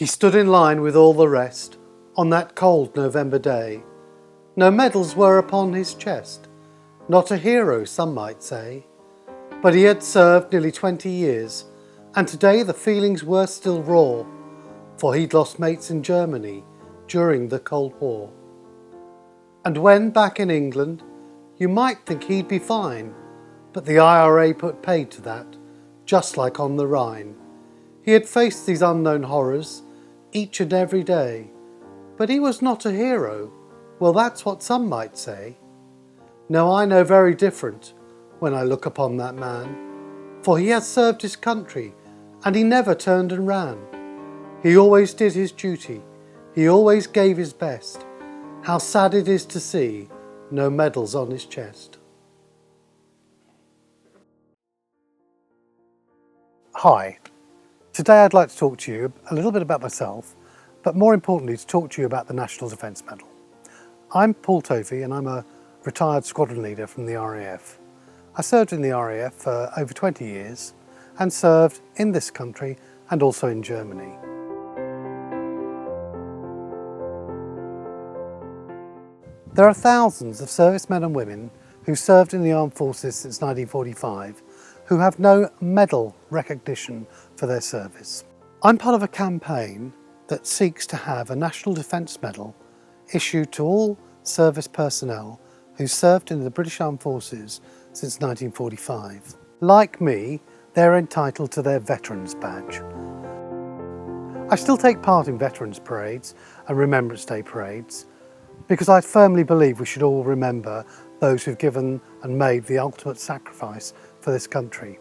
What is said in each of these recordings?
He stood in line with all the rest on that cold November day. No medals were upon his chest, not a hero, some might say. But he had served nearly 20 years, and today the feelings were still raw, for he'd lost mates in Germany during the Cold War. And when back in England, you might think he'd be fine, but the IRA put paid to that, just like on the Rhine. He had faced these unknown horrors each and every day, but he was not a hero. Well, that's what some might say. Now I know very different when I look upon that man, for he has served his country, and he never turned and ran. He always did his duty, he always gave his best. How sad it is to see no medals on his chest. Hi, today I'd like to talk to you a little bit about myself, but more importantly to talk to you about the National Defence Medal. I'm Paul Tovey and I'm a retired squadron leader from the RAF. I served in the RAF for over 20 years and served in this country and also in Germany. There are thousands of servicemen and women who served in the armed forces since 1945 who have no medal recognition for their service. I'm part of a campaign that seeks to have a National Defence Medal issued to all service personnel who served in the British Armed Forces since 1945. Like me, they're entitled to their Veterans Badge. I still take part in Veterans Parades and Remembrance Day parades because I firmly believe we should all remember those who've given and made the ultimate sacrifice for this country.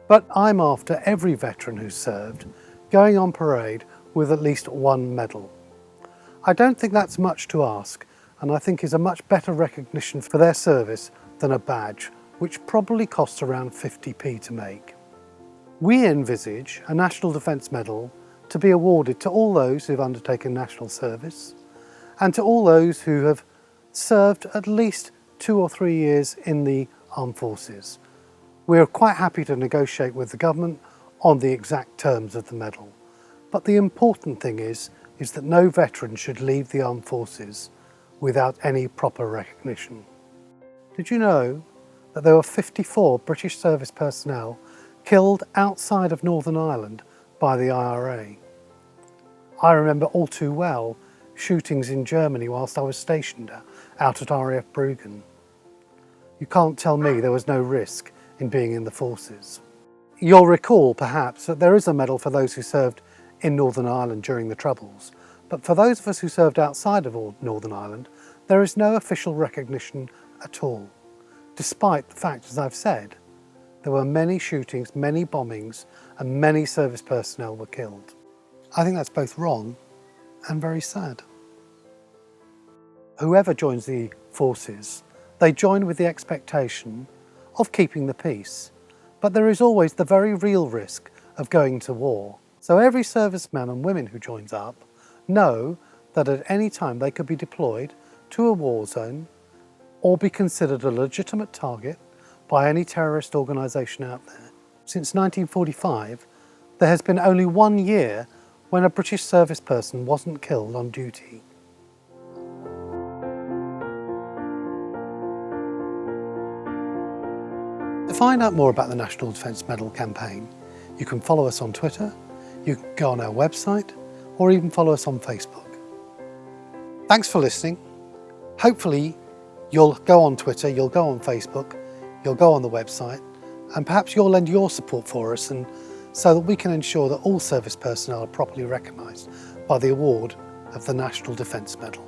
But I'm after every veteran who's served going on parade with at least one medal. I don't think that's much to ask, and I think is a much better recognition for their service than a badge, which probably costs around 50p to make. We envisage a National Defence Medal to be awarded to all those who've undertaken national service and to all those who have served at least 2 or 3 years in the armed forces. We're quite happy to negotiate with the government on the exact terms of the medal. But the important thing is that no veteran should leave the armed forces without any proper recognition. Did you know that there were 54 British service personnel killed outside of Northern Ireland by the IRA? I remember all too well shootings in Germany whilst I was stationed out at RAF Bruggen. You can't tell me there was no risk in being in the forces. You'll recall perhaps that there is a medal for those who served in Northern Ireland during the Troubles, but for those of us who served outside of Northern Ireland, there is no official recognition at all, despite the fact, as I've said, there were many shootings, many bombings, and many service personnel were killed. I think that's both wrong and very sad. Whoever joins the forces, they join with the expectation of keeping the peace, but there is always the very real risk of going to war. So every serviceman and women who joins up know that at any time they could be deployed to a war zone or be considered a legitimate target by any terrorist organisation out there. Since 1945, there has been only 1 year when a British service person wasn't killed on duty. To find out more about the National Defence Medal campaign, you can follow us on Twitter, you can go on our website, or even follow us on Facebook. Thanks for listening. Hopefully you'll go on Twitter, you'll go on Facebook, you'll go on the website, and perhaps you'll lend your support for us and so that we can ensure that all service personnel are properly recognised by the award of the National Defence Medal.